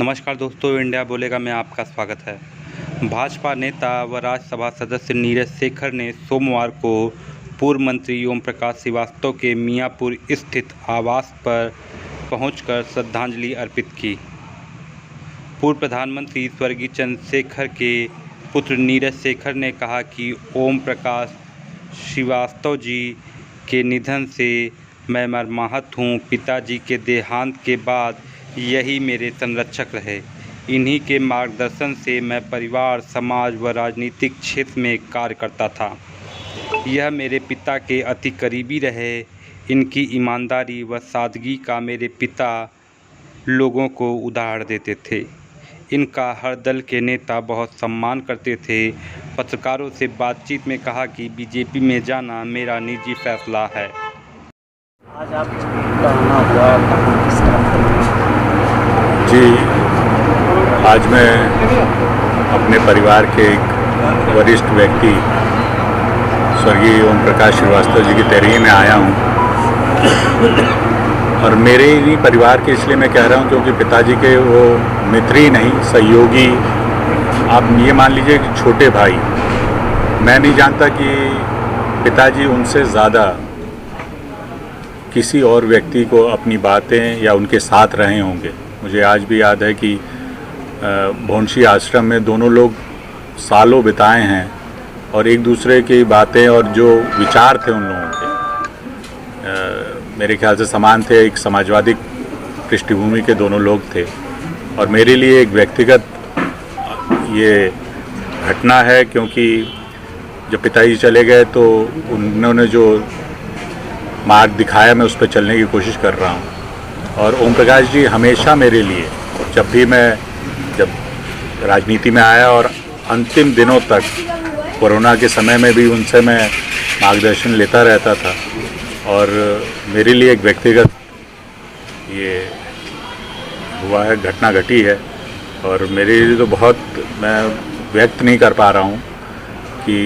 नमस्कार दोस्तों, इंडिया बोलेगा में आपका स्वागत है। भाजपा नेता व राज्यसभा सदस्य नीरज शेखर ने सोमवार को पूर्व मंत्री ओम प्रकाश श्रीवास्तव के मियाँपुर स्थित आवास पर पहुंचकर श्रद्धांजलि अर्पित की। पूर्व प्रधानमंत्री स्वर्गीय चंद्रशेखर के पुत्र नीरज शेखर ने कहा कि ओम प्रकाश श्रीवास्तव जी के निधन से मैं मर्माहत हूँ। पिताजी के देहांत के बाद यही मेरे संरक्षक रहे। इन्हीं के मार्गदर्शन से मैं परिवार, समाज व राजनीतिक क्षेत्र में कार्य करता था। यह मेरे पिता के अति करीबी रहे। इनकी ईमानदारी व सादगी का मेरे पिता लोगों को उदाहरण देते थे। इनका हर दल के नेता बहुत सम्मान करते थे। पत्रकारों से बातचीत में कहा कि बीजेपी में जाना मेरा निजी फैसला है। आज आप आना हुआ जी, आज मैं अपने परिवार के एक वरिष्ठ व्यक्ति स्वर्गीय ओम प्रकाश श्रीवास्तव जी की तहरीर में आया हूँ। और मेरे ही परिवार के इसलिए मैं कह रहा हूँ क्योंकि पिताजी के वो मित्र ही नहीं, सहयोगी, आप ये मान लीजिए कि छोटे भाई। मैं नहीं जानता कि पिताजी उनसे ज़्यादा किसी और व्यक्ति को अपनी बातें या उनके साथ रहे होंगे। मुझे आज भी याद है कि भोंशी आश्रम में दोनों लोग सालों बिताए हैं और एक दूसरे की बातें और जो विचार थे उन लोगों के मेरे ख्याल से समान थे। एक समाजवादी पृष्ठभूमि के दोनों लोग थे और मेरे लिए एक व्यक्तिगत ये घटना है क्योंकि जब पिताजी चले गए तो उन्होंने जो मार्ग दिखाया मैं उस पर चलने की कोशिश कर रहा हूँ। और ओम प्रकाश जी हमेशा मेरे लिए, जब राजनीति में आया और अंतिम दिनों तक कोरोना के समय में भी उनसे मैं मार्गदर्शन लेता रहता था और मेरे लिए एक व्यक्तिगत ये हुआ है, घटना घटी है। और मेरे लिए तो बहुत, मैं व्यक्त नहीं कर पा रहा हूँ कि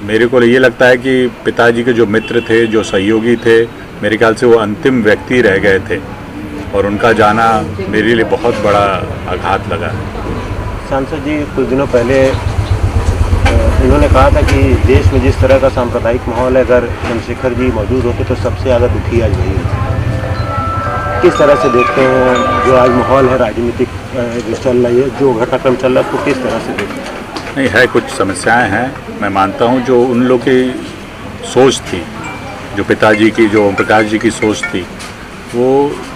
मेरे को ये लगता है कि पिताजी के जो मित्र थे, जो सहयोगी थे, मेरे ख्याल से वो अंतिम व्यक्ति रह गए थे और उनका जाना मेरे लिए बहुत बड़ा आघात लगा। सांसद जी कुछ दिनों पहले इन्होंने कहा था कि देश में जिस तरह का सांप्रदायिक माहौल है, अगर चंद्रशेखर जी मौजूद होते तो सबसे ज़्यादा दुखी आज वही है। किस तरह से देखते हैं जो आज माहौल है राजनीतिक जो चल रही है, जो घटनाक्रम चल रहा है, उसको किस तरह से देखते हैं? नहीं है, कुछ समस्याएं हैं। मैं मानता हूं जो उन लोग की सोच थी, जो पिताजी की, जो ओम प्रकाश जी की सोच थी, वो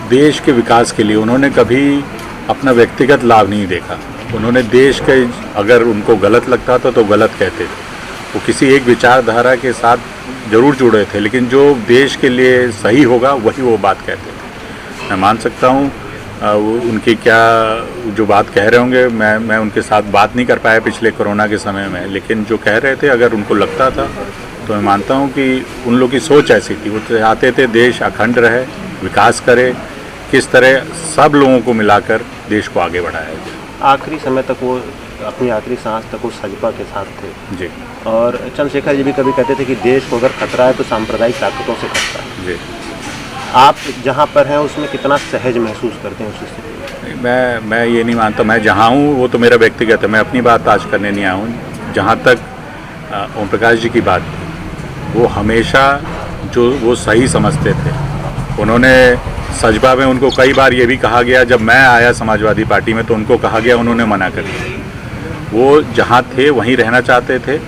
देश के विकास के लिए उन्होंने कभी अपना व्यक्तिगत लाभ नहीं देखा। उन्होंने देश के, अगर उनको गलत लगता था तो गलत कहते थे। वो किसी एक विचारधारा के साथ ज़रूर जुड़े थे, लेकिन जो देश के लिए सही होगा वही वो बात कहते थे। मैं मान सकता हूँ उनकी क्या जो बात कह रहे होंगे, मैं उनके साथ बात नहीं कर पाया पिछले कोरोना के समय में, लेकिन जो कह रहे थे अगर उनको लगता था तो मैं मानता हूँ कि उन लोग की सोच ऐसी थी। वो चाहते थे देश अखंड रहे, विकास करे, किस तरह सब लोगों को मिलाकर देश को आगे बढ़ाया जाए। आखिरी समय तक वो, अपनी आखिरी सांस तक वो सजपा के साथ थे जी। और चंद्रशेखर जी भी कभी कहते थे कि देश को अगर खतरा है तो सांप्रदायिक ताकतों से खतरा है। जी। आप जहाँ पर हैं उसमें कितना सहज महसूस करते हैं उस स्थिति में? मैं ये नहीं मानता। मैं जहाँ हूँ वो तो मेरा व्यक्तिगत है, मैं अपनी बात आज करने नहीं आया हूँ। जहाँ तक ओम प्रकाश जी की बात थी, वो हमेशा जो वो सही समझते थे। उन्होंने सजपा में उनको कई बार ये भी कहा गया, जब मैं आया समाजवादी पार्टी में तो उनको कहा गया, उन्होंने मना कर दिया। वो जहाँ थे वहीं रहना चाहते थे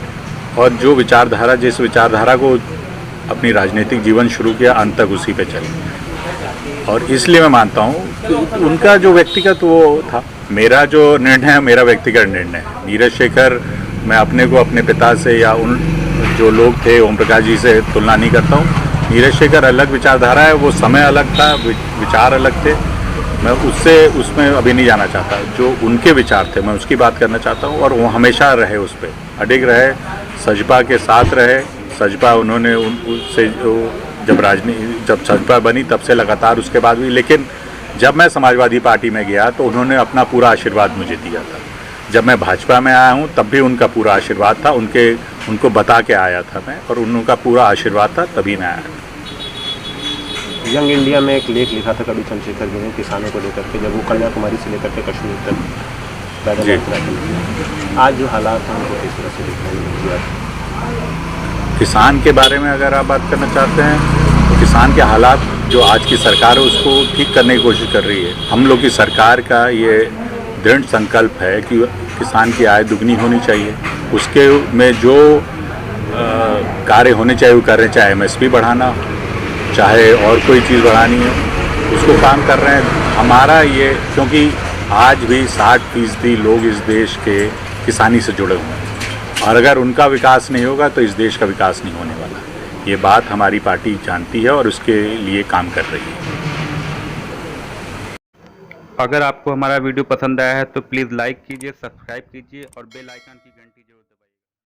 और जो विचारधारा, जिस विचारधारा को अपनी राजनीतिक जीवन शुरू किया, अंत तक उसी पे चले। और इसलिए मैं मानता हूँ उनका जो व्यक्तिगत वो था, मेरा जो निर्णय है मेरा व्यक्तिगत निर्णय है। नीरज शेखर, मैं अपने को अपने पिता से या उन जो लोग थे ओम प्रकाश जी से तुलना नहीं करता हूँ। नीरज शेखर अलग विचारधारा है, वो समय अलग था, विचार अलग थे। मैं उसमें अभी नहीं जाना चाहता। जो उनके विचार थे मैं उसकी बात करना चाहता हूँ और वो हमेशा रहे, उस पर अडिग रहे, सजपा के साथ रहे। सजपा उन्होंने उससे जब सजपा बनी तब से लगातार उसके बाद भी, लेकिन जब मैं समाजवादी पार्टी में गया तो उन्होंने अपना पूरा आशीर्वाद मुझे दिया था। जब मैं भाजपा में आया हूँ तब भी उनका पूरा आशीर्वाद था। उनको बता के आया था मैं, और उनका पूरा आशीर्वाद था, तभी मैं आया। यंग इंडिया में एक लेख लिखा था कभी चंद्रशेखर जी ने किसानों को लेकर के, जब वो कन्याकुमारी से लेकर के कश्मीर तक पैदल यात्रा की। आज जो हालात हैं उनको किस तरह से देखना है? किसान के बारे में अगर आप बात करना चाहते हैं तो किसान के हालात जो आज की सरकार है उसको ठीक करने की कोशिश कर रही है। हम लोग की सरकार का ये दृढ़ संकल्प है कि किसान की आय दुगनी होनी चाहिए। उसके में जो कार्य होने चाहिए वो कर रहे हैं, चाहे MSP बढ़ाना, चाहे और कोई चीज़ बढ़ानी है, उसको काम कर रहे हैं। हमारा ये, क्योंकि आज भी 60% लोग इस देश के किसानी से जुड़े हुए हैं और अगर उनका विकास नहीं होगा तो इस देश का विकास नहीं होने वाला। ये बात हमारी पार्टी जानती है और उसके लिए काम कर रही है। अगर आपको हमारा वीडियो पसंद आया है तो प्लीज़ लाइक कीजिए, सब्सक्राइब कीजिए और बेल आइकन की घंटी